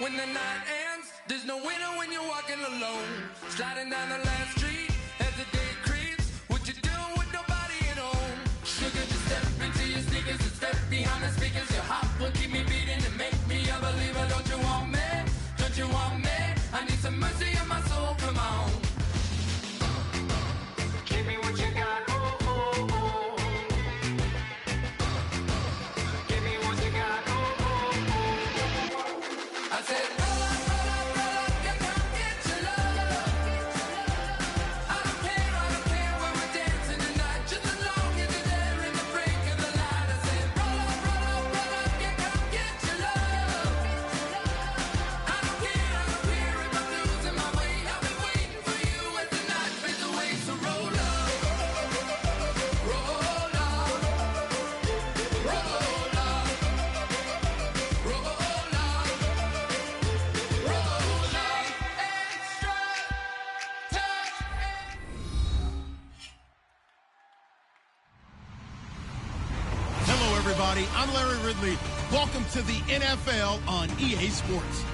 when the night ends. There's no winner when you're walking alone. Sliding down the last street as the day creeps. What you doing with nobody at home? Sugar, just step into your sneakers and step behind the speakers. Your heart will keep me beating and make me a believer. Don't you want me? Don't you want me? I need some mercy in my soul, come on. Give me what you got, oh, oh, oh. Give me what you got, oh, oh, oh. I said, roll up, you come get your love. I don't care where we're dancing tonight. Just as long as you're there in the break of the light. I said, roll up, you come get your love. I don't care if I'm losing my way. I'll be waiting for you as the night fades away. So roll up, roll up, roll up, roll up, roll up, extra touch. Hello, everybody. I'm Larry Ridley. Welcome to the NFL on EA Sports.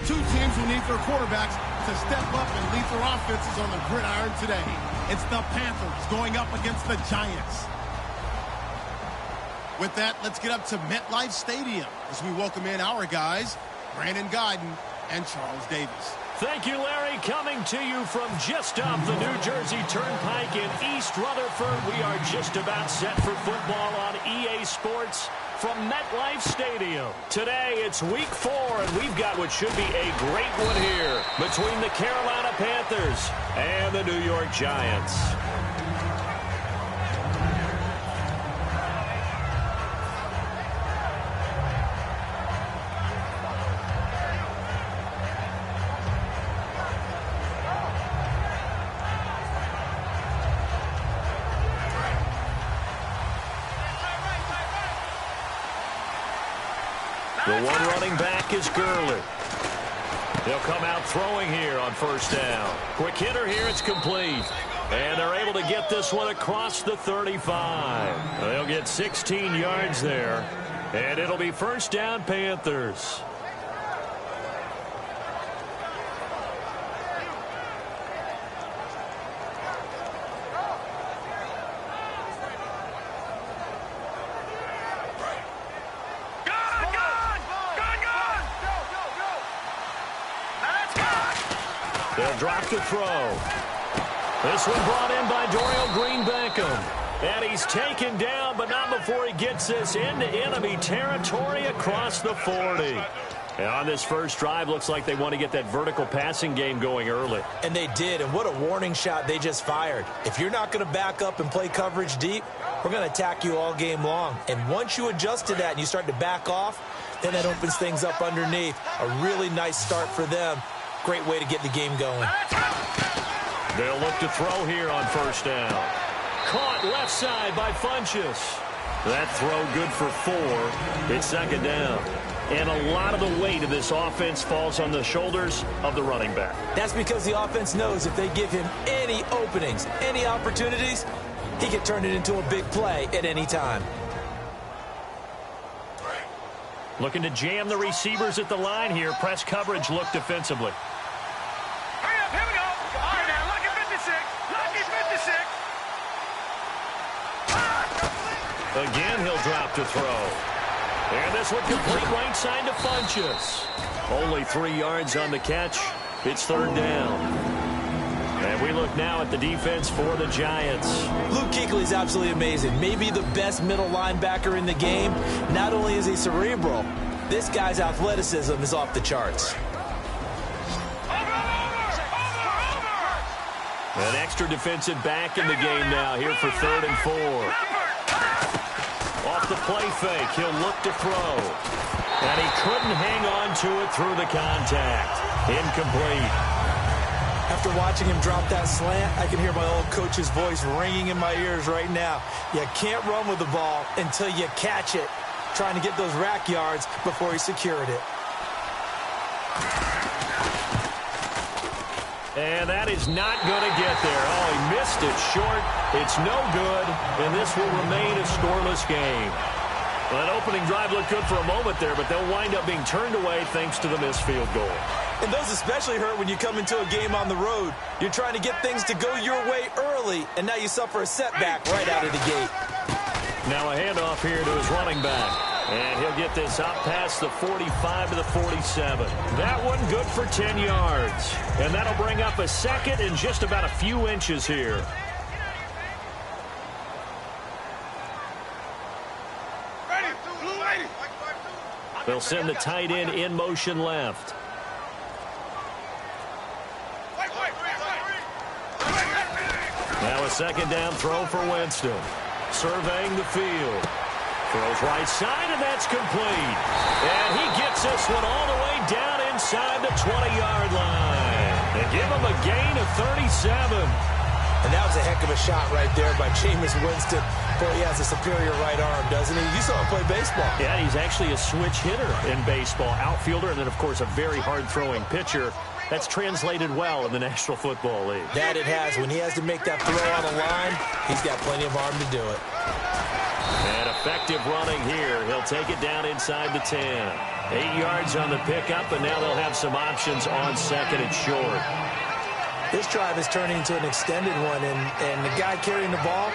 Two teams will need their quarterbacks to step up and lead their offenses on the gridiron today. It's the Panthers going up against the Giants. With that, let's get up to MetLife Stadium as we welcome in our guys, Brandon Guyton and Charles Davis. Thank you, Larry. Coming to you from just off the New Jersey Turnpike in East Rutherford. We are just about set for football on EA Sports from MetLife Stadium. Today, it's Week 4, and we've got what should be a great one here between the Carolina Panthers and the New York Giants. The one running back is Gurley. He'll come out throwing here on first down. Quick hitter here, it's complete. And they're able to get this one across the 35. They'll get 16 yards there. And it'll be first down, Panthers. They'll drop to throw. This one brought in by Dorial Green-Beckham. And he's taken down, but not before he gets this into enemy territory across the 40. And on this first drive, looks like they want to get that vertical passing game going early. And they did, and what a warning shot they just fired. If you're not going to back up and play coverage deep, we're going to attack you all game long. And once you adjust to that and you start to back off, then that opens things up underneath. A really nice start for them. Great way to get the game going. They'll look to throw here on first down. Caught left side by Funchess. That throw good for 4. It's second down. And a lot of the weight of this offense falls on the shoulders of the running back. That's because the offense knows if they give him any openings, any opportunities, he can turn it into a big play at any time. Looking to jam the receivers at the line here. Press coverage look defensively. Hurry up, here we go. All right, now, lucky 56. Lucky 56. Again, he'll drop to throw. And this one complete right side to Funchess. Only 3 yards on the catch. It's third down. And we look now at the defense for the Giants. Luke Kuechly is absolutely amazing. Maybe the best middle linebacker in the game. Not only is he cerebral, this guy's athleticism is off the charts. An extra defensive back in the game now here for 3rd and 4. Off the play fake, he'll look to throw. And he couldn't hang on to it through the contact. Incomplete. After watching him drop that slant, I can hear my old coach's voice ringing in my ears right now. You can't run with the ball until you catch it. Trying to get those rack yards before he secured it. And that is not going to get there. Oh, he missed it short. It's no good, and this will remain a scoreless game. Well, that opening drive looked good for a moment there, but they'll wind up being turned away thanks to the missed field goal. And those especially hurt when you come into a game on the road. You're trying to get things to go your way early, and now you suffer a setback right out of the gate. Now a handoff here to his running back. And he'll get this out past the 45 to the 47. That one good for 10 yards. And that'll bring up a second and just about a few inches here. They'll send the tight end in motion left. Now a second down throw for Winston. Surveying the field. Throws right side, and that's complete. And he gets this one all the way down inside the 20-yard line. They give him a gain of 37. And that was a heck of a shot right there by Jameis Winston. Boy, he has a superior right arm, doesn't he? You saw him play baseball. Yeah, he's actually a switch hitter in baseball. Outfielder, and then, of course, a very hard-throwing pitcher. That's translated well in the National Football League. That it has. When he has to make that throw on the line, he's got plenty of arm to do it. And effective running here. He'll take it down inside the 10. 8 yards on the pickup, and now they'll have some options on second and short. This drive is turning into an extended one, and the guy carrying the ball,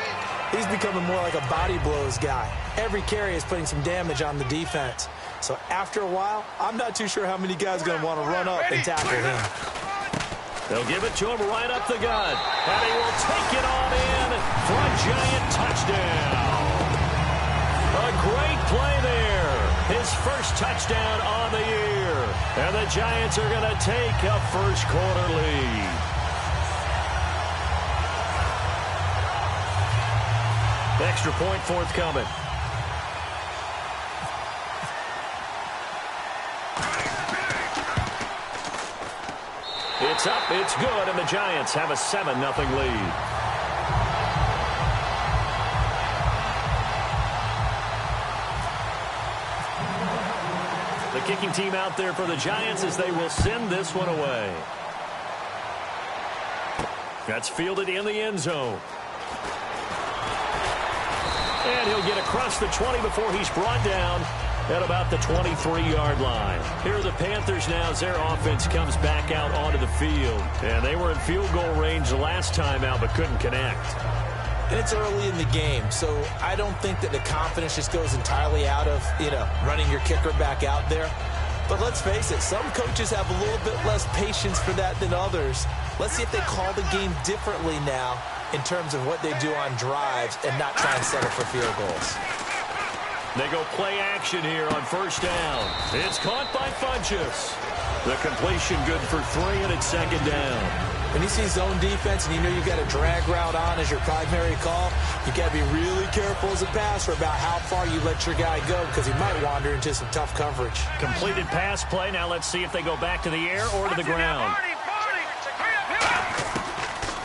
he's becoming more like a body blows guy. Every carry is putting some damage on the defense. So after a while, I'm not too sure how many guys are going to want to run up and tackle him. They'll give it to him right up the gut. And he will take it on in for a giant touchdown. A great play there. His first touchdown on the year. And the Giants are going to take a first quarter lead. Extra point forthcoming. It's up, it's good, and the Giants have a 7-0 lead. The kicking team out there for the Giants as they will send this one away. That's fielded in the end zone. And he'll get across the 20 before he's brought down at about the 23-yard line. Here are the Panthers now as their offense comes back out onto the field. And they were in field goal range the last time out but couldn't connect. And it's early in the game, so I don't think that the confidence just goes entirely out of, running your kicker back out there. But let's face it, some coaches have a little bit less patience for that than others. Let's see if they call the game differently now in terms of what they do on drives and not try and settle for field goals. They go play action here on first down. It's caught by Funchess. The completion good for 3, and it's second down. When you see zone defense and you know you've got a drag route on as your primary call, you've got to be really careful as a passer about how far you let your guy go because he might wander into some tough coverage. Completed pass play. Now let's see if they go back to the air or to the ground.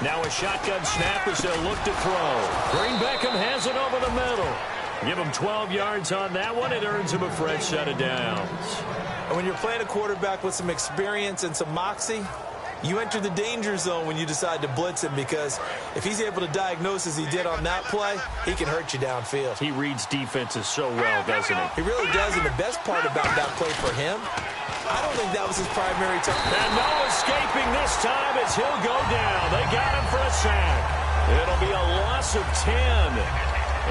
Now a shotgun snap as they'll look to throw. Green Beckham has it over the middle. Give him 12 yards on that one. It earns him a fresh set of downs. And when you're playing a quarterback with some experience and some moxie, you enter the danger zone when you decide to blitz him because if he's able to diagnose as he did on that play, he can hurt you downfield. He reads defenses so well, doesn't he? He really does, and the best part about that play for him, I don't think that was his primary target. And no escaping this time as he'll go down. They got him for a sack. It'll be a loss of 10.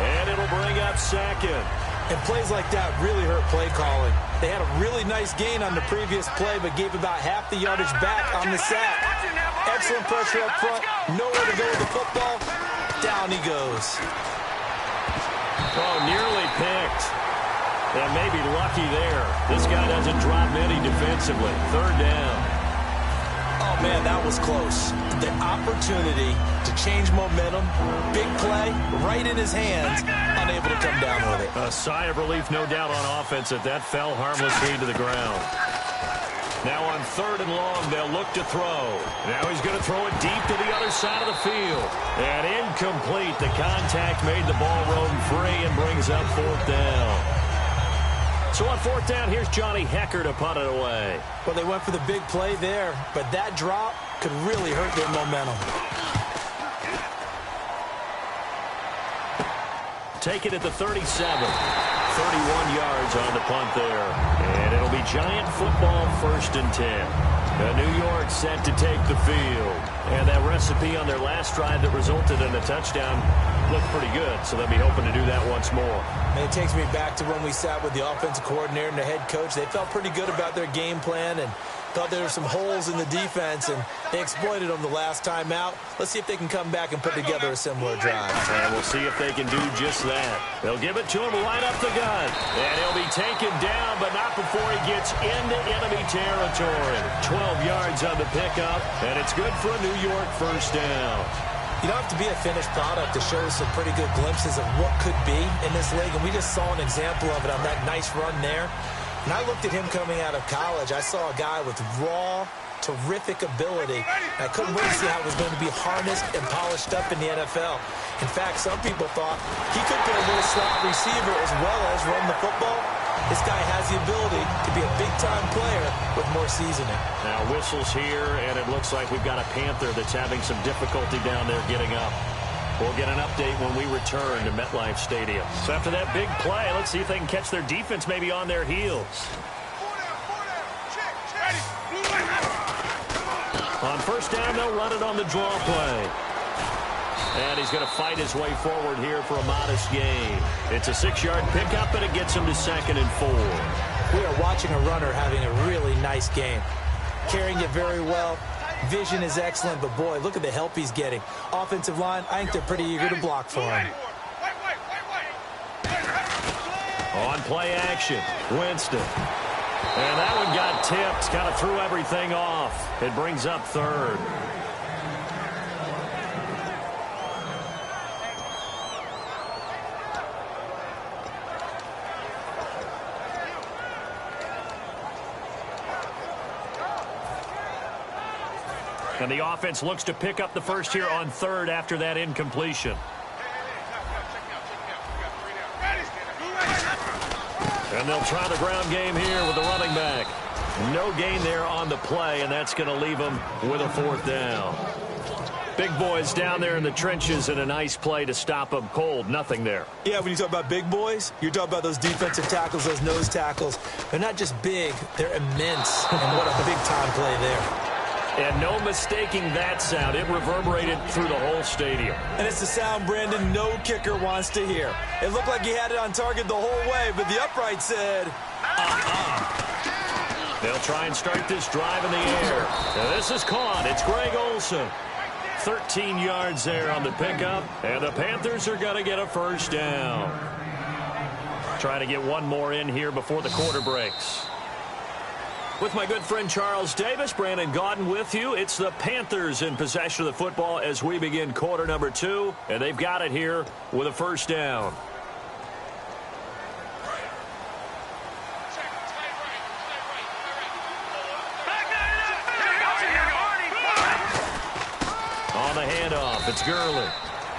And it'll bring up second. And plays like that really hurt play calling. They had a really nice gain on the previous play, but gave about half the yardage back on the sack. Excellent pressure up front. Nowhere to go with the football. Down he goes. Oh, nearly picked. And maybe lucky there. This guy doesn't drop many defensively. Third down. Oh, man, that was close. The opportunity to change momentum, big play, right in his hands, unable to come down with it. A sigh of relief, no doubt, on offense that fell harmlessly to the ground. Now on third and long, they'll look to throw. Now he's going to throw it deep to the other side of the field. And incomplete. The contact made the ball roam free and brings up fourth down. So on fourth down, here's Johnny Hecker to punt it away. Well, they went for the big play there, but that drop could really hurt their momentum. Take it at the 37. 31 yards on the punt there. And it'll be Giant football, 1st and 10. New York set to take the field. And that recipe on their last drive that resulted in a touchdown looked pretty good, so they'll be hoping to do that once more. And it takes me back to when we sat with the offensive coordinator and the head coach. They felt pretty good about their game plan and thought there were some holes in the defense, and they exploited them the last time out. Let's see if they can come back and put together a similar drive. And we'll see if they can do just that. They'll give it to him right up the gut. And he'll be taken down, but not before he gets into enemy territory. 12 yards on the pickup, and it's good for a New York 1st down. You don't have to be a finished product to show some pretty good glimpses of what could be in this league, and we just saw an example of it on that nice run there. When I looked at him coming out of college, I saw a guy with raw, terrific ability. And I couldn't wait to see how it was going to be harnessed and polished up in the NFL. In fact, some people thought he could play a little slot receiver as well as run the football. This guy has the ability to be a big-time player with more seasoning. Now whistles here, and it looks like we've got a Panther that's having some difficulty down there getting up. We'll get an update when we return to MetLife Stadium. So after that big play, let's see if they can catch their defense maybe on their heels. On 1st down, they'll run it on the draw play. And he's going to fight his way forward here for a modest gain. It's a 6-yard pickup, and it gets him to 2nd and 4. We are watching a runner having a really nice game. Carrying it very well. Vision is excellent, but boy, look at the help he's getting. Offensive line, I think they're pretty eager to block for him. On play action, Winston. And that one got tipped, kind of threw everything off. It brings up 3rd. And the offense looks to pick up the first here on 3rd after that incompletion. And they'll try the ground game here with the running back. No gain there on the play, and that's going to leave them with a 4th down. Big boys down there in the trenches, and a nice play to stop them cold. Nothing there. Yeah, when you talk about big boys, you're talking about those defensive tackles, those nose tackles. They're not just big, they're immense. And what a big-time play there. And no mistaking that sound. It reverberated through the whole stadium. And it's the sound Brandon no kicker wants to hear. It looked like he had it on target the whole way, but the upright said, They'll try and start this drive in the air. Now this is caught. It's Greg Olsen. 13 yards there on the pickup, and the Panthers are going to get a 1st down. Trying to get one more in here before the quarter breaks. With my good friend Charles Davis, Brandon Gaudin with you. It's the Panthers in possession of the football as we begin quarter number 2, and they've got it here with a 1st down. On the handoff, it's Gurley.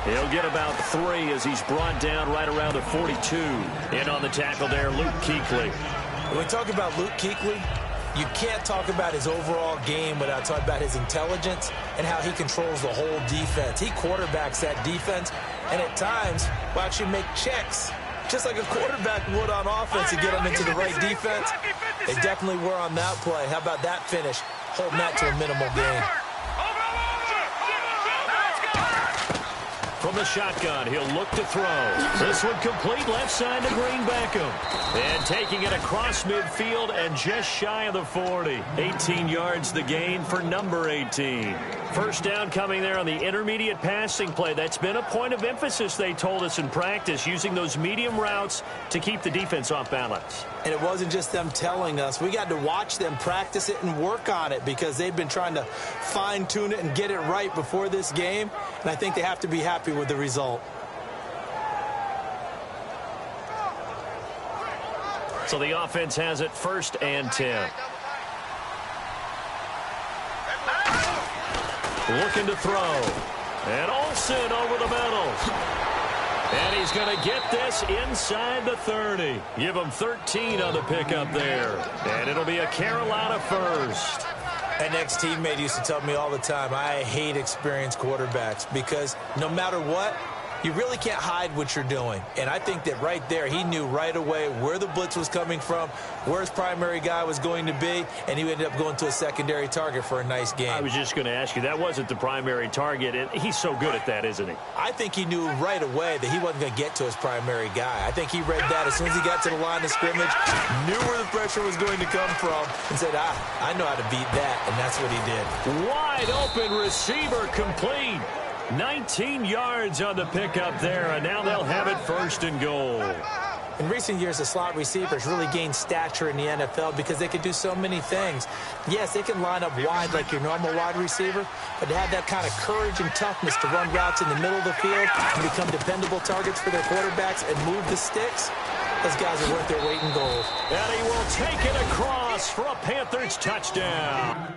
He'll get about 3 as he's brought down right around the 42. In on the tackle there, Luke Kuechly. When we talk about Luke Kuechly, you can't talk about his overall game without talking about his intelligence and how he controls the whole defense. He quarterbacks that defense, and at times will actually make checks, just like a quarterback would on offense to get them into the right defense. They definitely were on that play. How about that finish, holding that to a minimal gain. From the shotgun, he'll look to throw. This one complete left side to Green Beckham. And taking it across midfield and just shy of the 40. 18 yards the gain for number 18. 1st down coming there on the intermediate passing play. That's been a point of emphasis, they told us in practice, using those medium routes to keep the defense off balance. And it wasn't just them telling us. We got to watch them practice it and work on it because they've been trying to fine-tune it and get it right before this game. And I think they have to be happy with the result. So the offense has it 1st and 10. Looking to throw. And Olsen over the middle. And he's going to get this inside the 30. Give him 13 on the pickup there. And it'll be a Carolina 1st. An ex-teammate used to tell me all the time, I hate experienced quarterbacks because no matter what, You really can't hide what you're doing. And I think that right there, he knew right away where the blitz was coming from, where his primary guy was going to be, and he ended up going to a secondary target for a nice game. I was just going to ask you, that wasn't the primary target, and he's so good at that, isn't he? I think he knew right away that he wasn't going to get to his primary guy. I think he read that as soon as he got to the line of scrimmage, knew where the pressure was going to come from, and said, I know how to beat that, and that's what he did. Wide open receiver complete. 19 yards on the pickup there, and now they'll have it 1st and goal. In recent years, the slot receivers really gained stature in the NFL because they can do so many things. Yes, they can line up wide like your normal wide receiver, but to have that kind of courage and toughness to run routes in the middle of the field and become dependable targets for their quarterbacks and move the sticks, those guys are worth their weight in gold. And he will take it across for a Panthers touchdown.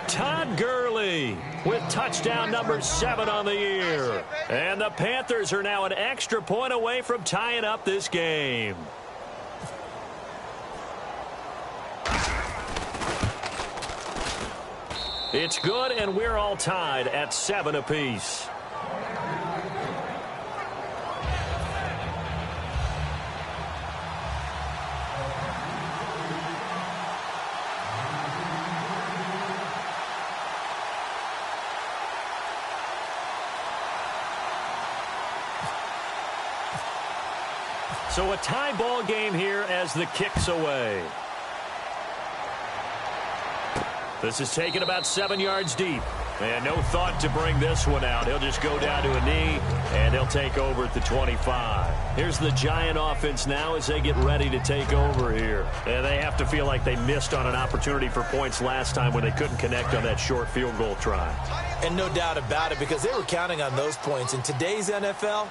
Todd Gurley with touchdown number 7 on the year. And the Panthers are now an extra point away from tying up this game. It's good, and we're all tied at 7 apiece. So a tie ball game here as the kick's away. This is taken about 7 yards deep. And no thought to bring this one out. He'll just go down to a knee, and he'll take over at the 25. Here's the Giant offense now as they get ready to take over here. And they have to feel like they missed on an opportunity for points last time when they couldn't connect on that short field goal try. And no doubt about it, because they were counting on those points. In today's NFL,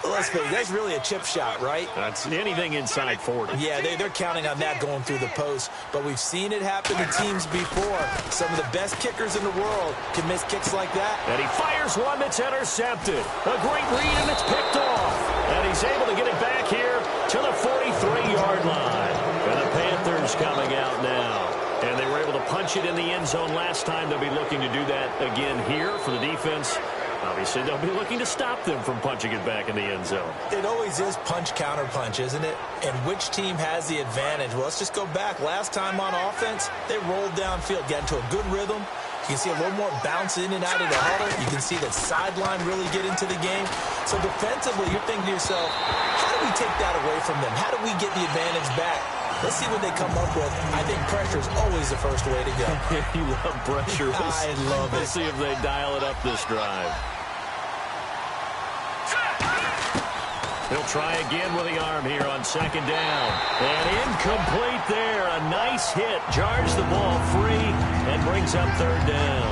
let's face it, that's really a chip shot, right? That's anything inside 40. Yeah, they're counting on that going through the post. But we've seen it happen to teams before. Some of the best kickers in the world can miss kicks like that. And he fires one that's intercepted. A great read, and it's picked off. And he's able to get it back here to the 43-yard line. And the Panthers coming out now. And they were able to punch it in the end zone last time. They'll be looking to do that again here for the defense. Obviously, they'll be looking to stop them from punching it back in the end zone. It always is punch-counter-punch, isn't it? And which team has the advantage? Well, let's just go back. Last time on offense, they rolled downfield, got into a good rhythm. You can see a little more bounce in and out of the huddle. You can see that sideline really get into the game. So defensively, you're thinking to yourself, how do we take that away from them? How do we get the advantage back? Let's see what they come up with. I think pressure is always the first way to go. You love pressure. I love it. Let's see if they dial it up this drive. He'll try again with the arm here on 2nd down. And incomplete there. A nice hit. Jars the ball free and brings up 3rd down.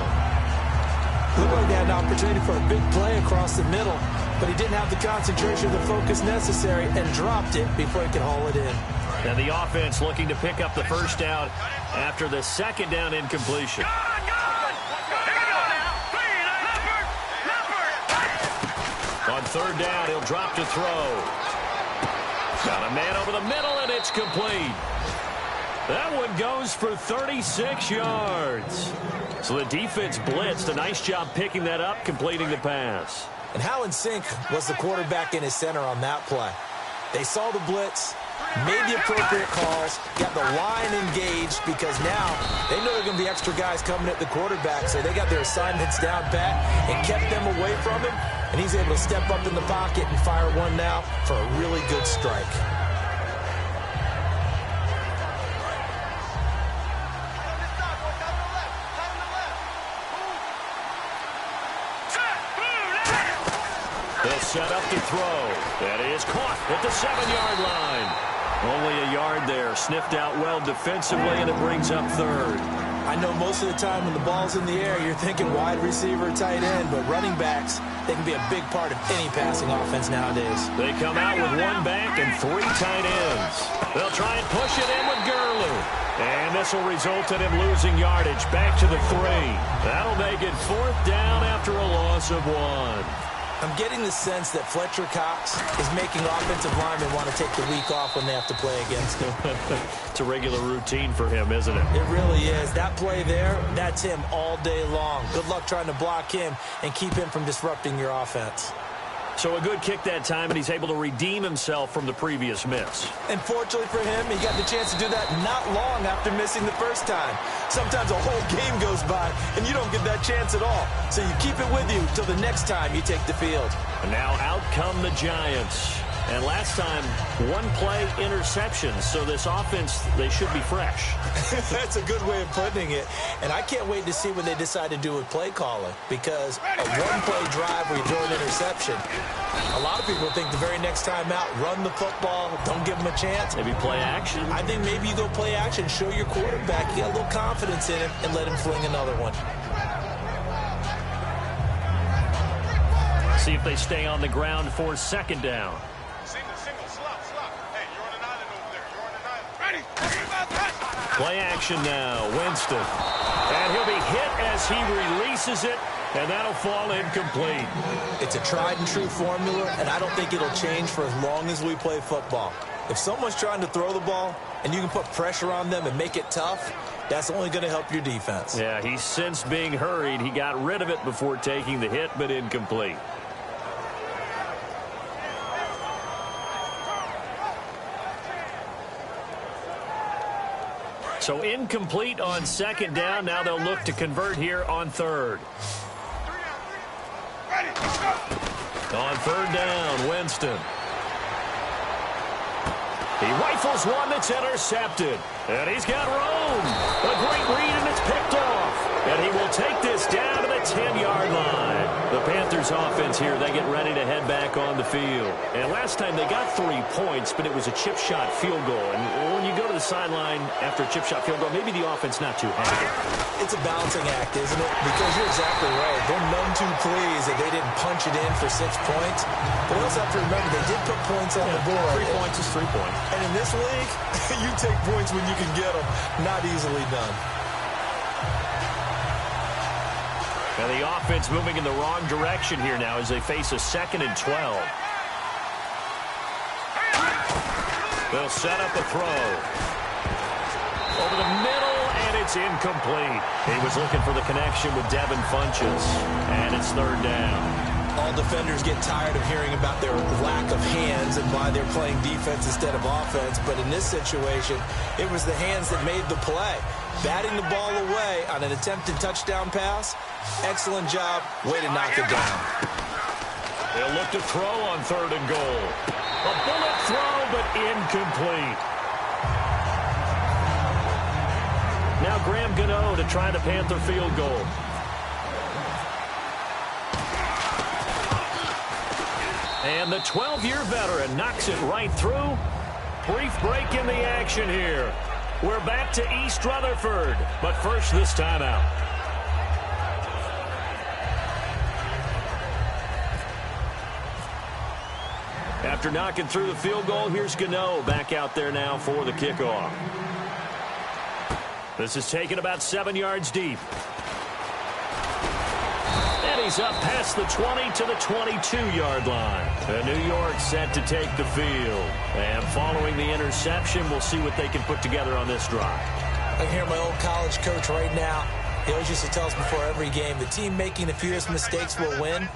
Looked like they had an opportunity for a big play across the middle, but he didn't have the concentration or the focus necessary and dropped it before he could haul it in. And the offense looking to pick up the 1st down after the 2nd down incompletion. On 3rd down, he'll drop to throw. Got a man over the middle, and it's complete. That one goes for 36 yards. So the defense blitzed. A nice job picking that up, completing the pass. And how in sync was the quarterback and his center on that play? They saw the blitz, made the appropriate calls, got the line engaged, because now they know there are going to be extra guys coming at the quarterback, so they got their assignments down pat and kept them away from him, and he's able to step up in the pocket and fire one now for a really good strike. They'll set up to throw. That is caught at the 7-yard line. Only a yard there. Sniffed out well defensively, and it brings up third. I know most of the time when the ball's in the air, you're thinking wide receiver, tight end, but running backs, they can be a big part of any passing offense nowadays. They come out with one back and 3 tight ends. They'll try and push it in with Gurley. And this will result in him losing yardage back to the 3. That'll make it 4th down after a loss of 1. I'm getting the sense that Fletcher Cox is making offensive linemen want to take the week off when they have to play against him. It's a regular routine for him, isn't it? It really is. That play there, that's him all day long. Good luck trying to block him and keep him from disrupting your offense. So a good kick that time, and he's able to redeem himself from the previous miss. And fortunately for him, he got the chance to do that not long after missing the first time. Sometimes a whole game goes by, and you don't get that chance at all. So you keep it with you till the next time you take the field. And now out come the Giants. And last time, 1-play interception. So this offense, they should be fresh. That's a good way of putting it. And I can't wait to see what they decide to do with play calling, because a 1-play drive where you throw an interception, a lot of people think the very next time out, run the football, don't give them a chance. Maybe play action? I think maybe you go play action, show your quarterback you got a little confidence in him, and let him fling another one. See if they stay on the ground for 2nd down. Play action now, Winston. And he'll be hit as he releases it, and that'll fall incomplete. It's a tried-and-true formula, and I don't think it'll change for as long as we play football. If someone's trying to throw the ball, and you can put pressure on them and make it tough, that's only going to help your defense. Yeah, he sensed being hurried. He got rid of it before taking the hit, but incomplete. So incomplete on 2nd down. Now they'll look to convert here on 3rd. On 3rd down, Winston. He rifles one that's intercepted. And he's got room. A great read, and it's picked off. And he will take this down to the 10-yard line. The Panthers offense here, they get ready to head back on the field. And last time they got 3 points, but it was a chip shot field goal. And when you go to the sideline after a chip shot field goal, maybe the offense not too happy. It's a balancing act, isn't it? Because you're exactly right. They're none too pleased that they didn't punch it in for 6 points. But we also have to remember they did put points on the board. 3 points is 3 points. And in this league, you take points when you can get them. Not easily done. And the offense moving in the wrong direction here now as they face a 2nd and 12. They'll set up a throw. Over the middle, and it's incomplete. He was looking for the connection with Devin Funchess, and it's 3rd down. All defenders get tired of hearing about their lack of hands and why they're playing defense instead of offense. But in this situation, it was the hands that made the play. Batting the ball away on an attempted touchdown pass. Excellent job. Way to knock it down. They'll look to throw on 3rd and goal. A bullet throw, but incomplete. Now Graham Gano to try the Panther field goal. And the 12-year veteran knocks it right through. Brief break in the action here. We're back to East Rutherford, but first this timeout. After knocking through the field goal, here's Gano back out there now for the kickoff. This is taken about 7 yards deep. And he's up past the 20 to the 22-yard line. And New York set to take the field. And following the interception, we'll see what they can put together on this drive. I can hear my old college coach right now. He always used to tell us before every game, the team making the fewest mistakes will win.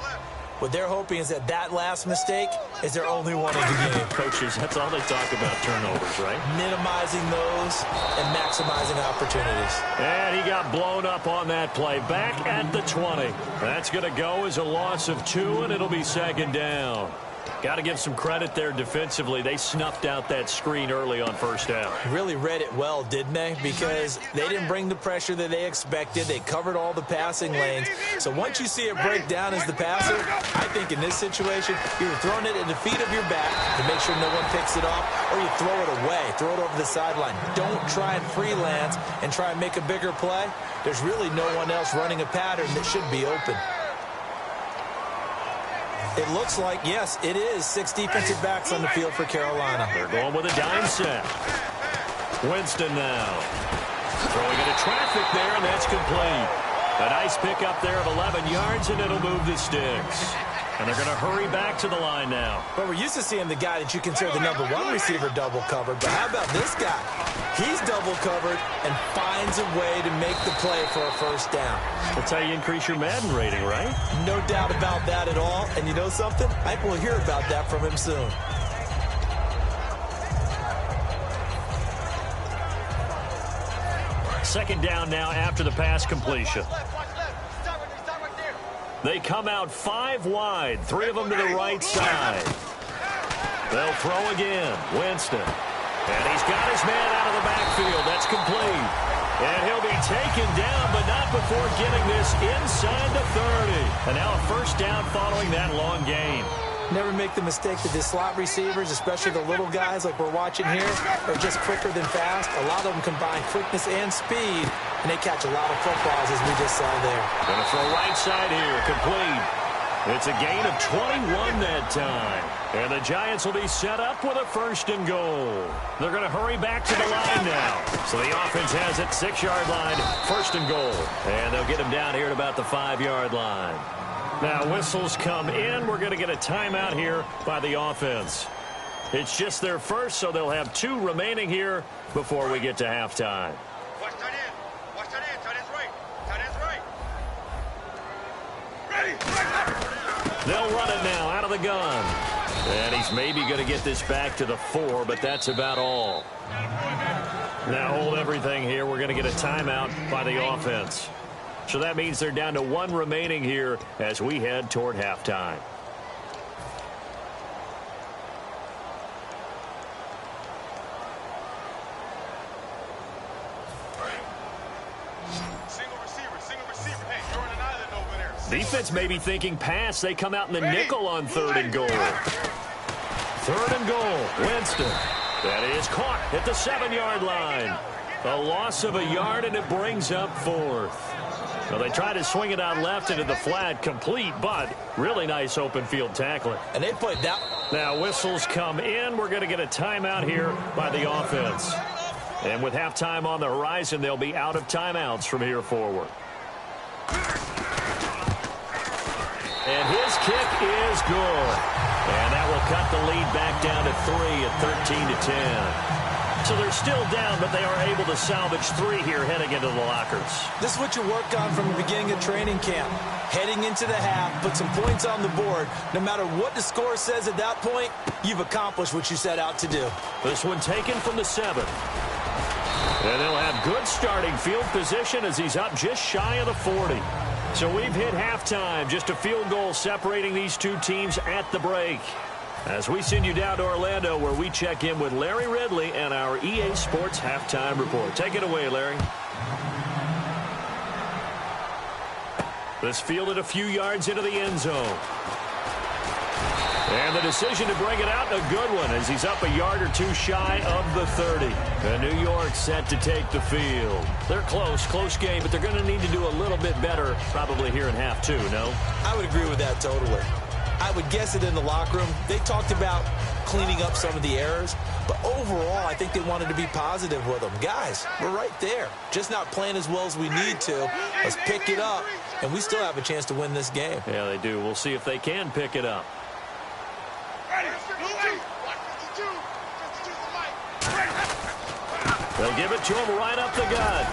What they're hoping is that that last mistake is their only one of the game. Coaches, that's all they talk about, turnovers, right? Minimizing those and maximizing opportunities. And he got blown up on that play. Back at the 20. That's going to go as a loss of 2, and it'll be second down. Got to give some credit there defensively. They snuffed out that screen early on first down. Really read it well, didn't they? Because they didn't bring the pressure that they expected. They covered all the passing lanes. So once you see it break down as the passer, I think in this situation, you're throwing it at the feet of your back to make sure no one picks it off, or you throw it away, throw it over the sideline. Don't try and freelance and try and make a bigger play. There's really no one else running a pattern that should be open. It looks like, yes, it is 6 defensive backs on the field for Carolina. They're going with a dime set. Winston now. Throwing into traffic there, and that's complete. A nice pickup there of 11 yards, and it'll move the sticks. And they're going to hurry back to the line now. But we're used to seeing the guy that you consider the #1 receiver double covered. But how about this guy? He's double covered and finds a way to make the play for a first down. That's how you increase your Madden rating, right? No doubt about that at all. And you know something? I think we'll hear about that from him soon. Second down now after the pass completion. They come out 5 wide, 3 of them to the right side. They'll throw again. Winston. And he's got his man out of the backfield. That's complete. And he'll be taken down, but not before getting this inside the 30. And now a first down following that long gain. Never make the mistake that the slot receivers, especially the little guys like we're watching here, are just quicker than fast. A lot of them combine quickness and speed, and they catch a lot of footballs, as we just saw there. Going to throw right side here, complete. It's a gain of 21 that time. And the Giants will be set up with a 1st and goal. They're going to hurry back to the line now. So the offense has it, 6-yard line, 1st and goal. And they'll get him down here at about the 5-yard line. Now whistles come in. We're going to get a timeout here by the offense. It's just their first, so they'll have 2 remaining here before we get to halftime. Watch tight end. Watch tight end. Tight end's right. Tight end's right. Ready. They'll run it now out of the gun. And he's maybe going to get this back to the 4, but that's about all. Now hold everything here. We're going to get a timeout by the offense. So that means they're down to 1 remaining here as we head toward halftime. Single receiver. Hey, you're on an island over there. Defense may be thinking pass. They come out in the nickel on 3rd and goal. 3rd and goal. Winston. That is caught at the 7-yard line. A loss of a yard, and it brings up 4th. Well, they try to swing it out left into the flat, complete, but really nice open field tackling. And they played that. Now whistles come in. We're going to get a timeout here by the offense. And with halftime on the horizon, they'll be out of timeouts from here forward. And his kick is good. And that will cut the lead back down to 3 at 13-10. So they're still down, but they are able to salvage 3 here heading into the lockers. This is what you work on from the beginning of training camp. Heading into the half, put some points on the board. No matter what the score says at that point, you've accomplished what you set out to do. This one taken from the 7. And they'll have good starting field position as he's up just shy of the 40. So we've hit halftime, just a field goal separating these 2 teams at the break. As we send you down to Orlando, where we check in with Larry Ridley and our EA Sports Halftime Report. Take it away, Larry. This fielded a few yards into the end zone. And the decision to bring it out, a good one, as he's up a yard or 2 shy of the 30. And New York set to take the field. They're close game, but they're going to need to do a little bit better probably here in half 2, no? I would agree with that totally. I would guess it in the locker room. They talked about cleaning up some of the errors, but overall, I think they wanted to be positive with them. Guys, we're right there. Just not playing as well as we need to. Let's pick it up, and we still have a chance to win this game. Yeah, they do. We'll see if they can pick it up. They'll give it to him right up the gut.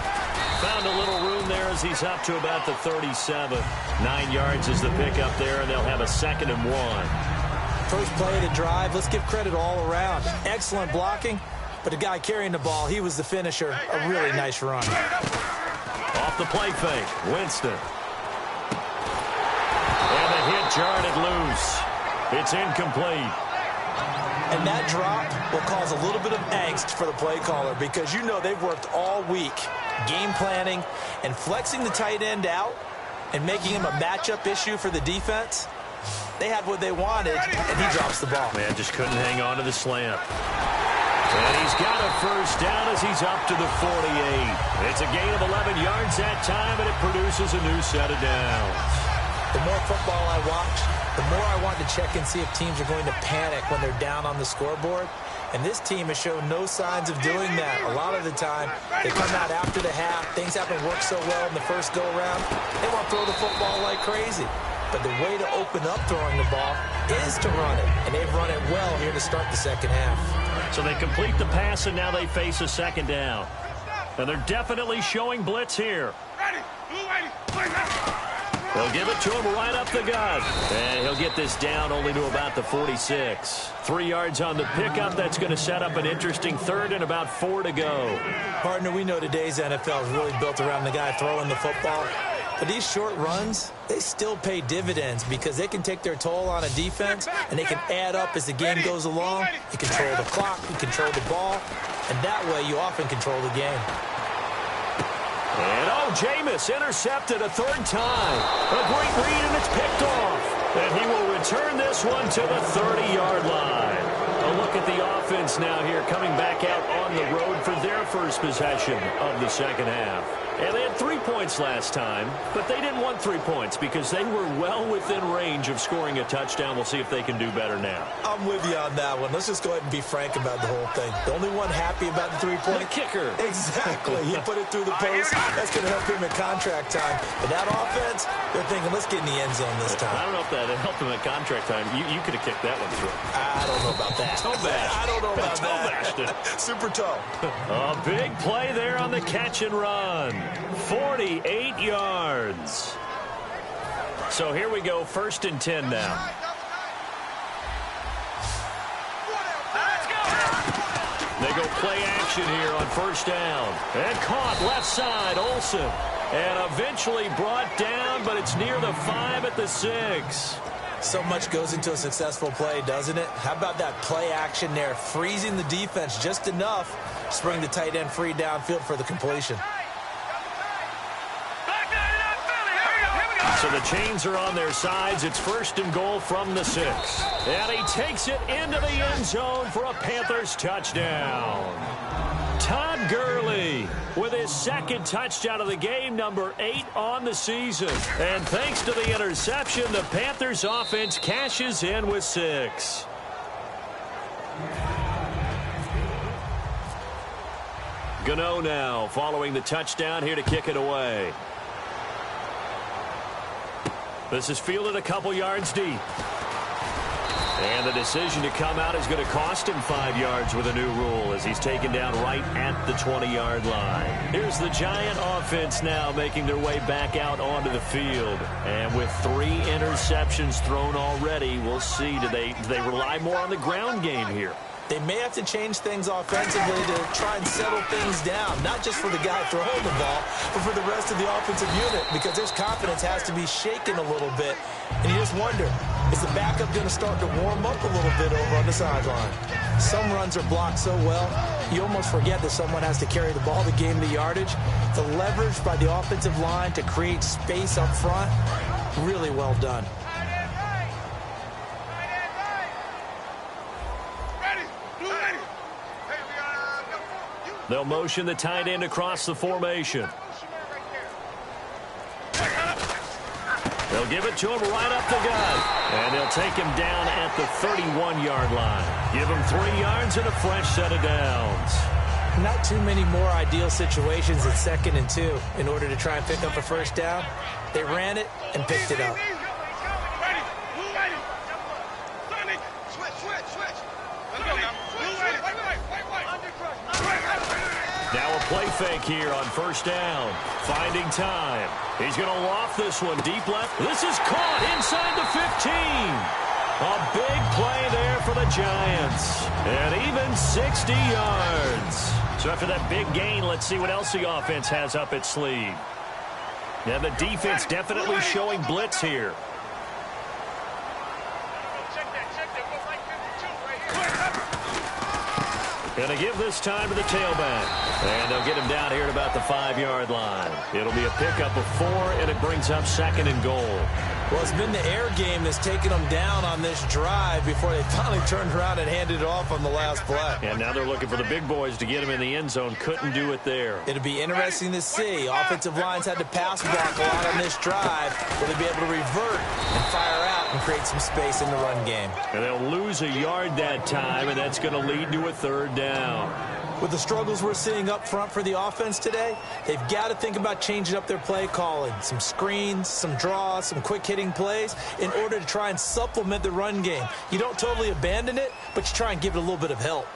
found a little room there as he's up to about the 37. 9 yards is the pickup there, and they'll have a 2nd and 1. First play of the drive, let's give credit all around. Excellent blocking, but the guy carrying the ball, he was the finisher. A really nice run. Off the play fake, Winston. And the hit jarred it loose. It's incomplete. And that drop will cause a little bit of angst for the play caller because you know they've worked all week game planning and flexing the tight end out and making him a matchup issue for the defense. They had what they wanted, and he drops the ball. Man, just couldn't hang on to the slant. And he's got a first down as he's up to the 48. It's a gain of 11 yards that time, and it produces a new set of downs. The more football I watch, the more I want to check and see if teams are going to panic when they're down on the scoreboard. And this team has shown no signs of doing that. A lot of the time, they come out after the half. Things haven't worked so well in the first go-around. They want to throw the football like crazy. But the way to open up throwing the ball is to run it. And they've run it well here to start the second half. So they complete the pass, and now they face a 2nd down. And they're definitely showing blitz here. They'll give it to him right up the gut. And he'll get this down only to about the 46. 3 yards on the pickup. That's going to set up an interesting 3rd and about 4 to go. Partner, we know today's NFL is really built around the guy throwing the football. But these short runs, they still pay dividends because they can take their toll on a defense, and they can add up as the game goes along. You control the clock, you control the ball, and that way you often control the game. And Jameis intercepted a 3rd time. A great read, and it's picked off. And he will return this one to the 30-yard line. A look at the offense now here, coming back out on the road for their first possession of the second half. And they had 3 points last time, but they didn't want 3 points because they were well within range of scoring a touchdown. We'll see if they can do better now. I'm with you on that one. Let's just go ahead and be frank about the whole thing. The only one happy about the 3-point The kicker. Exactly. He put it through the post. That's going to help him at contract time. But that offense, they're thinking, let's get in the end zone this time. I don't know if that helped him at contract time. You could have kicked that one through. I don't know about that. Toe bashed. I don't know about Toe bashed that. it. Super toe. A big play there on the catch and run. 48 yards. So here we go, 1st and 10 now. They go play action here on 1st down. And caught left side, Olsen. And eventually brought down, but it's near the 5 at the 6. So much goes into a successful play, doesn't it? How about that play action there, freezing the defense just enough to bring the tight end free downfield for the completion. So the chains are on their sides. It's 1st and goal from the 6. And he takes it into the end zone for a Panthers touchdown. Todd Gurley with his 2nd touchdown of the game, number 8 on the season. And thanks to the interception, the Panthers offense cashes in with 6. Gano now following the touchdown here to kick it away. This is fielded a couple yards deep. And the decision to come out is going to cost him 5 yards with a new rule as he's taken down right at the 20-yard line. Here's the Giant offense now making their way back out onto the field. And with 3 interceptions thrown already, we'll see. Do they rely more on the ground game here? They may have to change things offensively to try and settle things down, not just for the guy throwing the ball, but for the rest of the offensive unit, because their confidence has to be shaken a little bit. And you just wonder, is the backup going to start to warm up a little bit over on the sideline? Some runs are blocked so well, you almost forget that someone has to carry the ball to gain the yardage. The leverage by the offensive line to create space up front, really well done. They'll motion the tight end across the formation. They'll give it to him right up the gut. And they'll take him down at the 31-yard line. Give him 3 yards and a fresh set of downs. Not too many more ideal situations at 2nd and 2 in order to try and pick up a first down. They ran it and picked it up. Now a play fake here on first down. Finding time. He's going to loft this one deep left. This is caught inside the 15. A big play there for the Giants. And even 60 yards. So after that big gain, let's see what else the offense has up its sleeve. Now the defense definitely showing blitz here. Going to give this time to the tailback. And they'll get him down here at about the 5-yard line. It'll be a pickup of 4, and it brings up 2nd and goal. Well, it's been the air game that's taken them down on this drive before they finally turned around and handed it off on the last play. And now they're looking for the big boys to get him in the end zone. Couldn't do it there. It'll be interesting to see. Offensive lines had to pass block a lot on this drive. Will they be able to revert and fire out and create some space in the run game? And they'll lose a yard that time, and that's going to lead to a 3rd down. With the struggles we're seeing up front for the offense today, they've got to think about changing up their play calling. Some screens, some draws, some quick-hitting plays in order to try and supplement the run game. You don't totally abandon it, but you try and give it a little bit of help.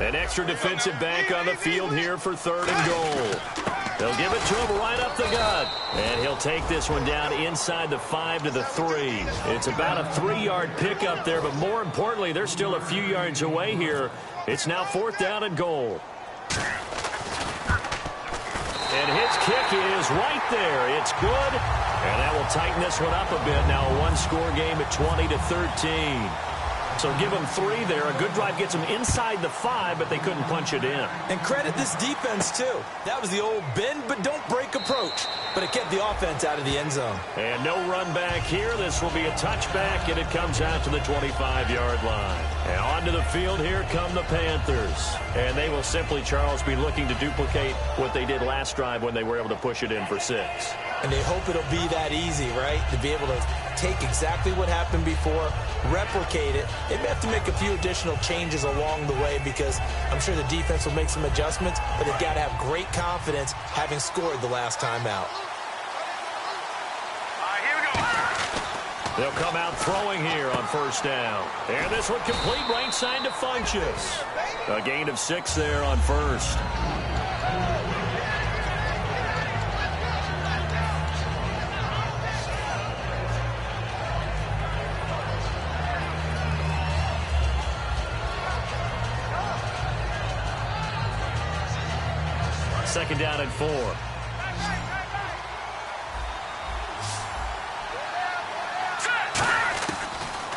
An extra defensive back on the field here for 3rd and goal. They'll give it to him right up the gut. And he'll take this one down inside the 5 to the 3. It's about a 3-yard pickup there, but more importantly, they're still a few yards away here. It's now 4th down and goal. And his kick is right there. It's good. And that will tighten this one up a bit. Now a one-score game at 20 to 13. So give them 3 there. A good drive gets them inside the 5, but they couldn't punch it in. And credit this defense, too. That was the old bend but don't break approach. But it kept the offense out of the end zone. And no run back here. This will be a touchback, and it comes out to the 25-yard line. And onto the field here come the Panthers. And they will simply, Charles, be looking to duplicate what they did last drive when they were able to push it in for 6. And they hope it'll be that easy, right? To be able to take exactly what happened before, replicate it. They may have to make a few additional changes along the way because I'm sure the defense will make some adjustments, but they've got to have great confidence having scored the last time out. Here we go. They'll come out throwing here on first down. And this one complete right side to Funchess. A gain of 6 there on first. Second down and 4.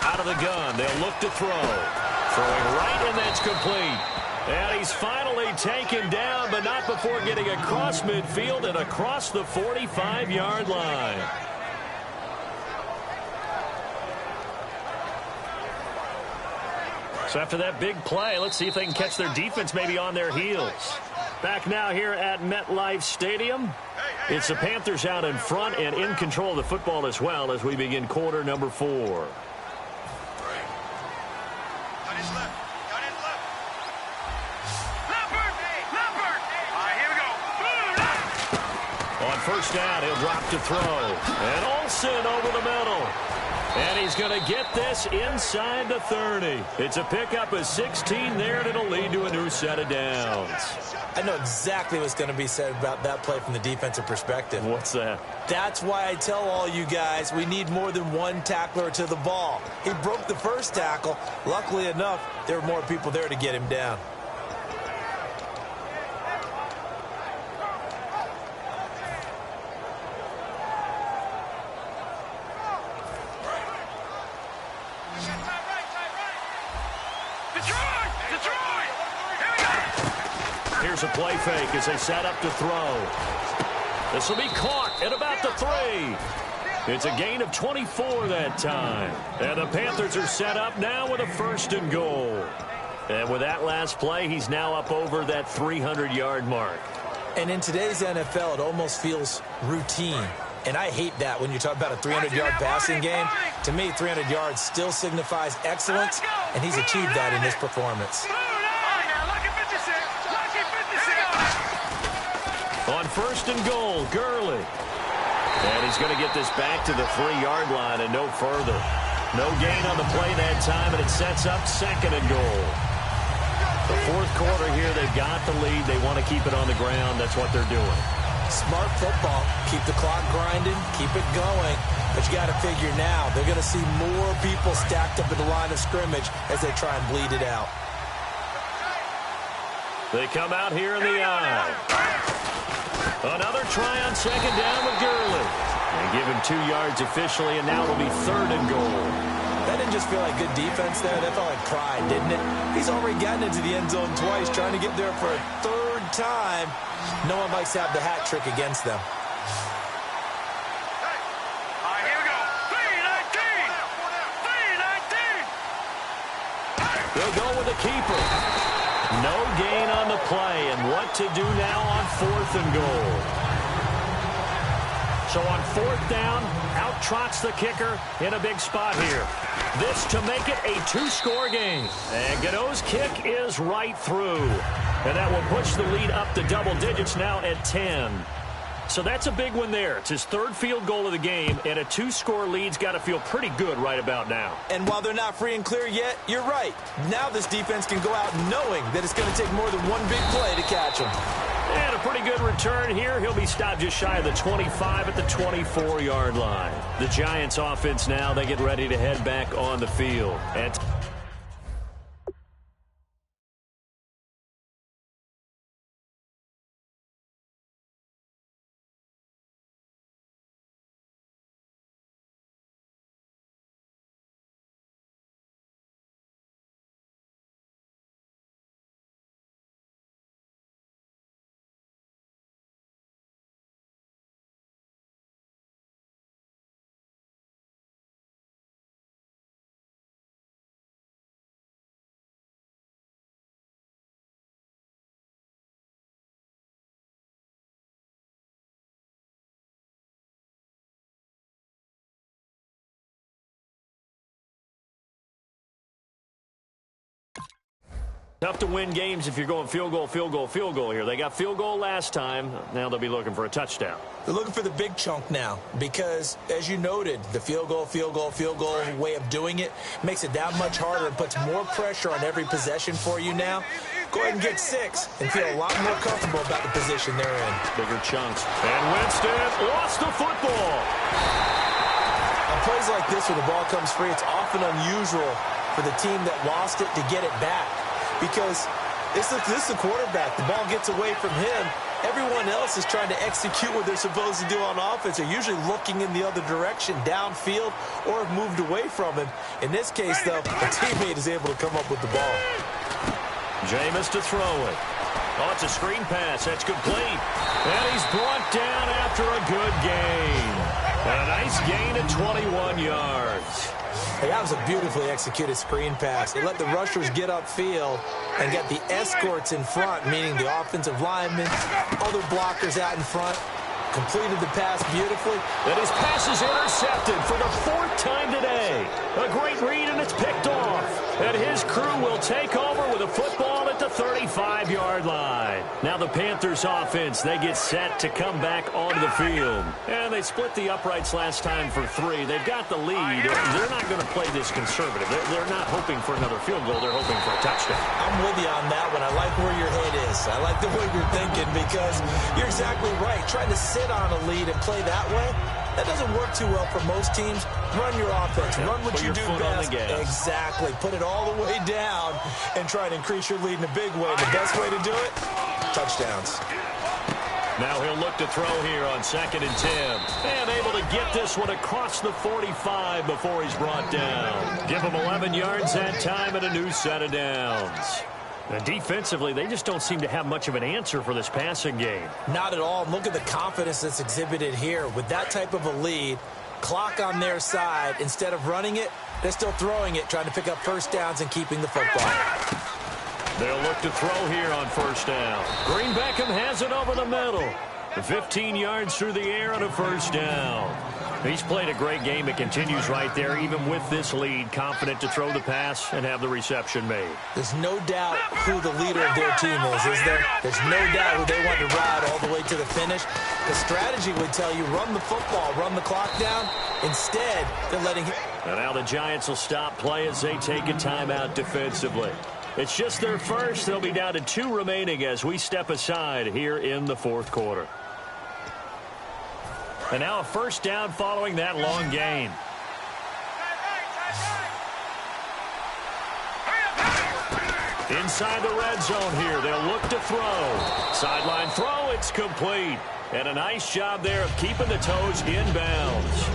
Out of the gun. They'll look to throw. Throwing right, and that's complete. And he's finally taken down, but not before getting across midfield and across the 45-yard line. So after that big play, let's see if they can catch their defense maybe on their heels. Back now here at MetLife Stadium. It's the Panthers out in front and in control of the football as well as we begin quarter number 4. On first down, he'll drop to throw. And Olsen over the middle. And he's going to get this inside the 30. It's a pickup of 16 there, and it'll lead to a new set of downs. I know exactly what's going to be said about that play from the defensive perspective. What's that? That's why I tell all you guys we need more than one tackler to the ball. He broke the first tackle. Luckily enough, there were more people there to get him down. Here's a play fake as they set up to throw. This will be caught at about the 3. It's a gain of 24 that time. And the Panthers are set up now with a 1st and goal. And with that last play, he's now up over that 300-yard mark. And in today's NFL, it almost feels routine. And I hate that when you talk about a 300-yard passing game. To me, 300 yards still signifies excellence, and he's achieved that in this performance. On 1st and goal, Gurley. And he's going to get this back to the 3-yard line and no further. No gain on the play that time, and it sets up 2nd and goal. The Fourth quarter here, they've got the lead. They want to keep it on the ground. That's what they're doing. Smart football. Keep the clock grinding. Keep it going. But you got to figure now, they're going to see more people stacked up at the line of scrimmage as they try and bleed it out. They come out here in the eye. Another try on second down with Gurley. They give him 2 yards officially, and now it'll be 3rd and goal. That didn't just feel like good defense there. That felt like pride, didn't it? He's already gotten into the end zone twice, trying to get there for a 3rd time. No one likes to have the hat trick against them. All right, here we go. 3-19. 3-19. They'll go with the keeper. No gain on the play, and what to do now on 4th and goal. So on 4th down, out trots the kicker in a big spot here. This to make it a 2-score game. And Godot's kick is right through. And that will push the lead up to double digits now at 10. So that's a big one there. It's his 3rd field goal of the game, and a 2-score lead's got to feel pretty good right about now. And while they're not free and clear yet, you're right. Now this defense can go out knowing that it's going to take more than one big play to catch them. And a pretty good return here. He'll be stopped just shy of the 25 at the 24-yard line. The Giants offense now, they get ready to head back on the field. And tough to win games if you're going field goal, field goal, field goal here. They got field goal last time. Now they'll be looking for a touchdown. They're looking for the big chunk now because, as you noted, the field goal way of doing it makes it that much harder and puts more pressure on every possession for you now. Go ahead and get 6 and feel a lot more comfortable about the position they're in. Bigger chunks. And Winston lost the football. On plays like this where the ball comes free, it's often unusual for the team that lost it to get it back. Because this is the quarterback. The ball gets away from him. Everyone else is trying to execute what they're supposed to do on offense. They're usually looking in the other direction, downfield, or have moved away from him. In this case, though, a teammate is able to come up with the ball. Jameis to throw it. Oh, it's a screen pass. That's complete. And he's brought down after a good gain. And a nice gain at 21 yards. Hey, that was a beautifully executed screen pass. They let the rushers get upfield and get the escorts in front, meaning the offensive linemen, other blockers out in front. Completed the pass beautifully. And his pass is intercepted for the 4th time today. A great read, and it's picked off. And his crew will take over with a football at the 35-yard line. Now the Panthers offense, they get set to come back onto the field. And they split the uprights last time for 3. They've got the lead. They're not going to play this conservative. They're not hoping for another field goal. They're hoping for a touchdown. I'm with you on that one. I like where your head is. I like the way you're thinking because you're exactly right. Trying to sit on a lead and play that way, that doesn't work too well for most teams. Run your offense. Run what you do best. Exactly. Put it all the way down and try and increase your lead in a big way. The best way to do it, touchdowns. Now he'll look to throw here on 2nd and 10. And able to get this one across the 45 before he's brought down. Give him 11 yards that time and a new set of downs. And defensively, they just don't seem to have much of an answer for this passing game. Not at all. Look at the confidence that's exhibited here. With that type of a lead, clock on their side, instead of running it, they're still throwing it, trying to pick up first downs and keeping the football. They'll look to throw here on 1st down. Green Beckham has it over the middle. 15 yards through the air and a 1st down. He's played a great game. It continues right there, even with this lead, confident to throw the pass and have the reception made. There's no doubt who the leader of their team is there? There's no doubt who they want to ride all the way to the finish. The strategy would tell you, run the football, run the clock down. Instead, they're letting him. And now the Giants will stop play as they take a timeout defensively. It's just their first. They'll be down to 2 remaining as we step aside here in the fourth quarter. And now a first down following that long gain. Inside the red zone here, they'll look to throw. Sideline throw, it's complete. And a nice job there of keeping the toes inbounds.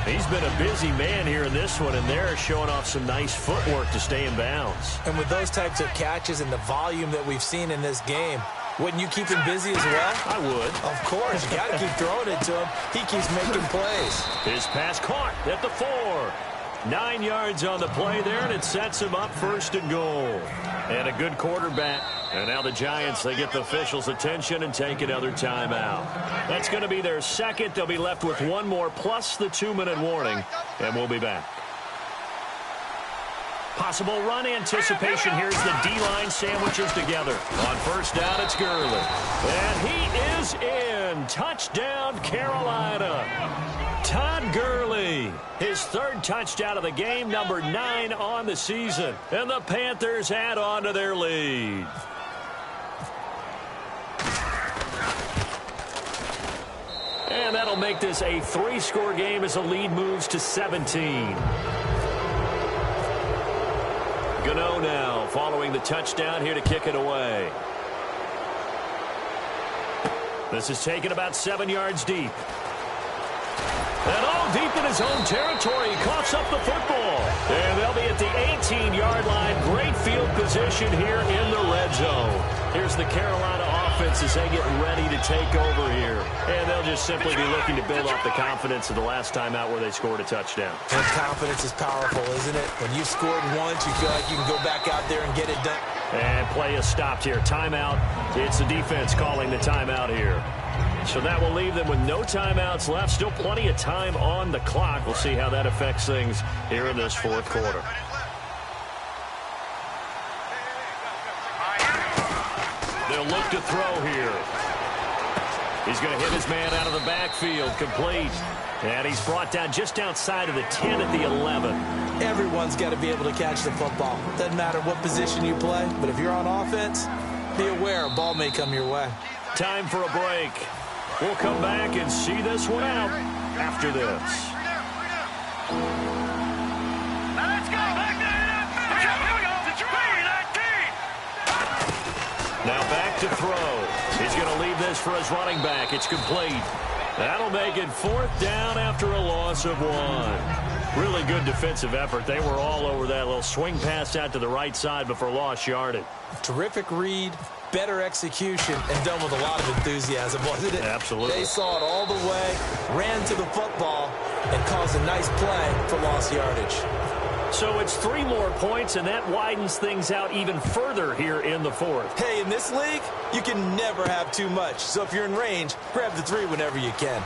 He's been a busy man here in this one, and they're showing off some nice footwork to stay in bounds. And with those types of catches and the volume that we've seen in this game, wouldn't you keep him busy as well? I would. Of course. You got to keep throwing it to him. He keeps making plays. His pass caught at the 4. 9 yards on the play there, and it sets him up first and goal. And a good quarterback. And now the Giants, they get the officials' attention and take another timeout. That's going to be their second. They'll be left with one more plus the 2-minute warning, and we'll be back. Possible run anticipation. Here's the D-line sandwiches together. On first down, it's Gurley. And he is in. Touchdown, Carolina. Todd Gurley, his 3rd touchdown of the game, number 9 on the season. And the Panthers add on to their lead. And that'll make this a 3-score game as the lead moves to 17. Gano now following the touchdown here to kick it away. This is taken about 7 yards deep. And all deep in his own territory. He coughs up the football. And they'll be at the 18-yard line. Great field position here in the red zone. Here's the Carolina offense as they get ready to take over here. And they'll just simply be looking to build up the confidence of the last time out where they scored a touchdown. And confidence is powerful, isn't it? When you've scored once, you feel like you can go back out there and get it done. And play is stopped here. Timeout. It's the defense calling the timeout here. So that will leave them with no timeouts left. Still plenty of time on the clock. We'll see how that affects things here in this fourth quarter. They'll look to throw here. He's going to hit his man out of the backfield. Complete. And he's brought down just outside of the 10 at the 11. Everyone's got to be able to catch the football. Doesn't matter what position you play, but if you're on offense, be aware a ball may come your way. Time for a break. We'll come back and see this one out after this. Now let's go. Back there. Here we go. Now back to throw. He's going to leave this for his running back. It's complete. That'll make it 4th down after a loss of 1. Really good defensive effort. They were all over that little swing pass out to the right side before lost yardage. Terrific read, better execution, and done with a lot of enthusiasm, wasn't it? Absolutely. They saw it all the way, ran to the football, and caused a nice play for lost yardage. So it's 3 more points, and that widens things out even further here in the 4th. Hey, in this league, you can never have too much. So if you're in range, grab the 3 whenever you can.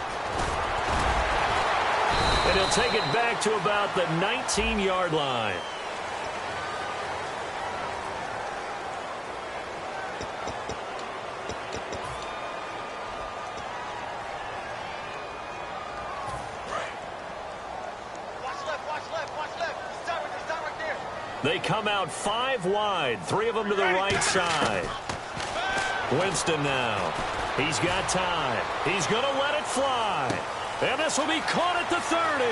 And he'll take it back to about the 19-yard line. They come out 5 wide, 3 of them to the right side. Winston now. He's got time. He's going to let it fly. And this will be caught at the 30.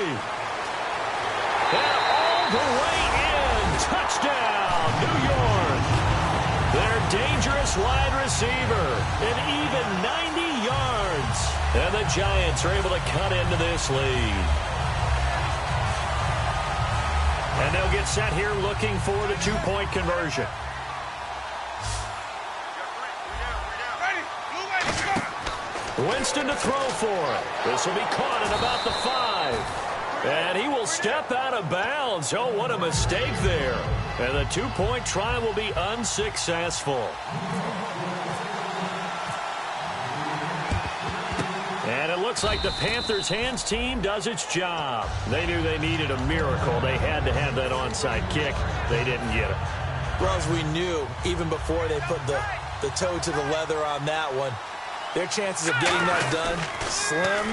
And all the way in. Touchdown, New York. Their dangerous wide receiver. An even 90 yards. And the Giants are able to cut into this lead. And they'll get set here looking for the 2-point conversion. Winston to throw for it. This will be caught at about the 5. And he will step out of bounds. Oh, what a mistake there. And the 2-point try will be unsuccessful. And it looks like the Panthers' hands team does its job. They knew they needed a miracle. They had to have that onside kick. They didn't get it. Well, as we knew, even before they put the toe to the leather on that one, their chances of getting that done, slim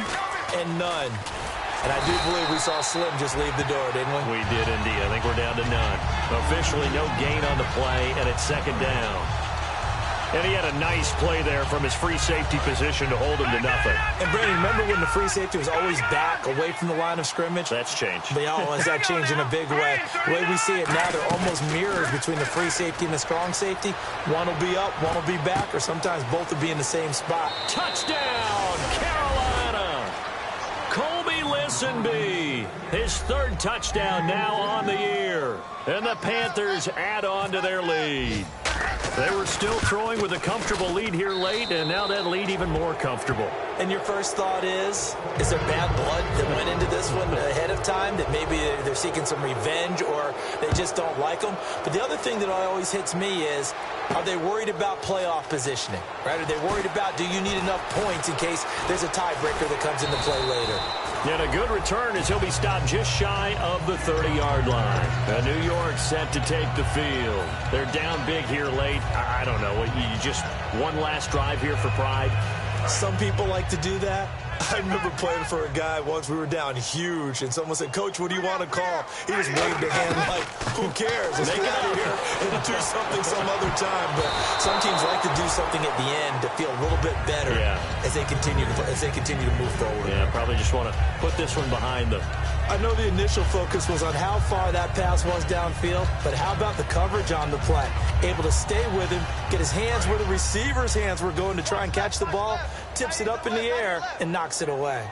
and none. And I do believe we saw Slim just leave the door, didn't we? We did indeed. I think we're down to none. Officially no gain on the play, and it's second down. And he had a nice play there from his free safety position to hold him to nothing. And, Brandon, remember when the free safety was always back, away from the line of scrimmage? That's changed. They always that changed in a big way. The way we see it now, they're almost mirrors between the free safety and the strong safety. One will be up, one will be back, or sometimes both will be in the same spot. Touchdown, Carolina! Colby Listenby, his third touchdown now on the year. And the Panthers add on to their lead. They were still throwing with a comfortable lead here late, and now that lead even more comfortable. And your first thought is there bad blood that went into this one ahead of time, that maybe they're seeking some revenge or they just don't like them? But the other thing that always hits me is, are they worried about playoff positioning? Right? Are they worried about, do you need enough points in case there's a tiebreaker that comes into play later? And a good return as he'll be stopped just shy of the 30-yard line. New York set to take the field. They're down big here late. I don't know. You just one last drive here for pride. Some people like to do that. I remember playing for a guy once. We were down huge, and someone said, "Coach, what do you want to call?" He just waved a hand like, who cares? Let's get out of here and do something some other time. But some teams like to do something at the end to feel a little bit better as they continue to move forward. Yeah, probably just want to put this one behind them. I know the initial focus was on how far that pass was downfield, but how about the coverage on the play? Able to stay with him, get his hands where the receiver's hands were going to try and catch the ball, tips it up in the air, and knocks it away.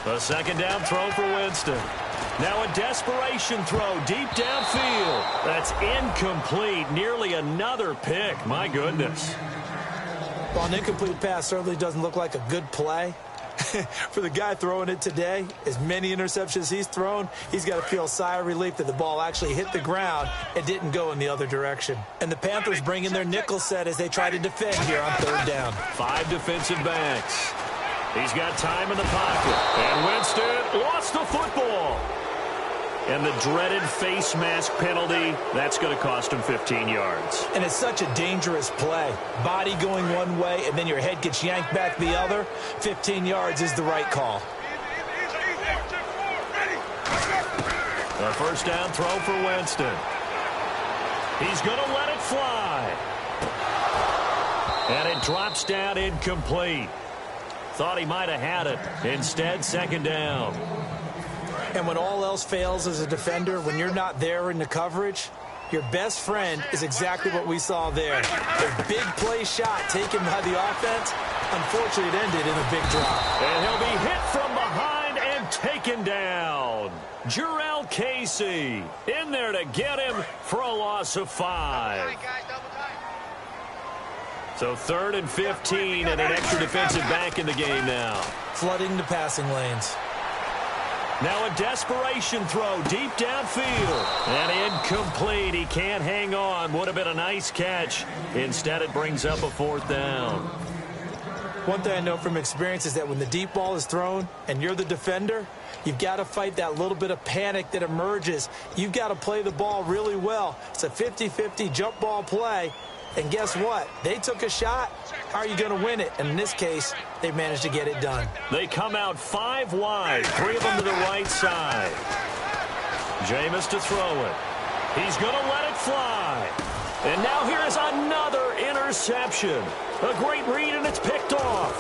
A second down throw for Winston. Now a desperation throw deep downfield. That's incomplete. Nearly another pick. My goodness. Well, an incomplete pass certainly doesn't look like a good play. For the guy throwing it today, as many interceptions he's thrown, he's got to feel a sigh of relief that the ball actually hit the ground and didn't go in the other direction. And the Panthers bring in their nickel set as they try to defend here on third down. 5 defensive backs. He's got time in the pocket. And Winston lost the football. And the dreaded face mask penalty, that's going to cost him 15 yards. And it's such a dangerous play. Body going one way, and then your head gets yanked back the other. 15 yards is the right call. A first down throw for Winston. He's going to let it fly. And it drops down incomplete. Thought he might have had it. Instead, second down. And when all else fails as a defender, when you're not there in the coverage, your best friend is exactly what we saw there. A big play shot taken by the offense. Unfortunately, it ended in a big drop. And he'll be hit from behind and taken down. Jarrell Casey in there to get him for a loss of 5. So 3rd and 15 and an extra defensive back in the game now. Flooding the passing lanes. Now a desperation throw deep downfield. And incomplete. He can't hang on. Would have been a nice catch. Instead, it brings up a 4th down. One thing I know from experience is that when the deep ball is thrown and you're the defender, you've got to fight that little bit of panic that emerges. You've got to play the ball really well. It's a 50-50 jump ball play. And guess what? They took a shot. How are you going to win it? And in this case, they managed to get it done. They come out 5 wide, 3 of them to the right side. Jameis to throw it. He's going to let it fly. And now here is another interception. A great read, and it's picked off.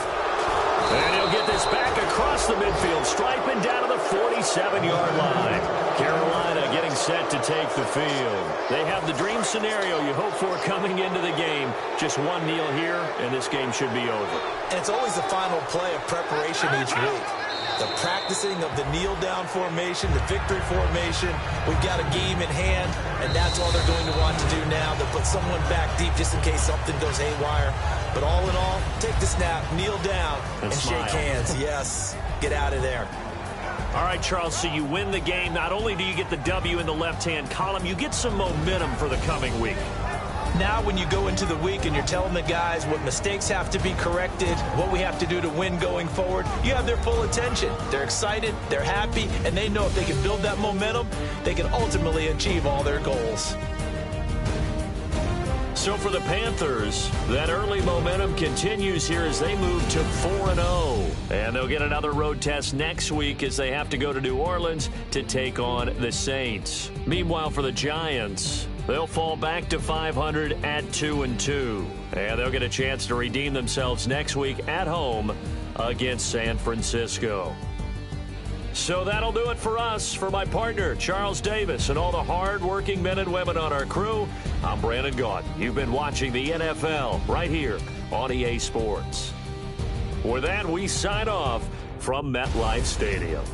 And he'll get this back across the midfield stripe and down to the 47-yard line. Carolina getting set to take the field. They have the dream scenario you hope for coming into the game. Just one kneel here, and this game should be over. And it's always the final play of preparation each week. The practicing of the kneel-down formation, the victory formation. We've got a game in hand, and that's all they're going to want to do now. They'll put someone back deep just in case something goes haywire. But all in all, take the snap, kneel down, and shake hands. Yes, get out of there. All right, Charles, so you win the game. Not only do you get the W in the left-hand column, you get some momentum for the coming week. Now when you go into the week and you're telling the guys what mistakes have to be corrected, what we have to do to win going forward, you have their full attention. They're excited, they're happy, and they know if they can build that momentum, they can ultimately achieve all their goals. So for the Panthers, that early momentum continues here as they move to 4-0. And they'll get another road test next week as they have to go to New Orleans to take on the Saints. Meanwhile, for the Giants, they'll fall back to 500 at 2-2. And they'll get a chance to redeem themselves next week at home against San Francisco. So that'll do it for us. For my partner, Charles Davis, and all the hard-working men and women on our crew, I'm Brandon Gaudin. You've been watching the NFL right here on EA Sports. With that, we sign off from MetLife Stadium.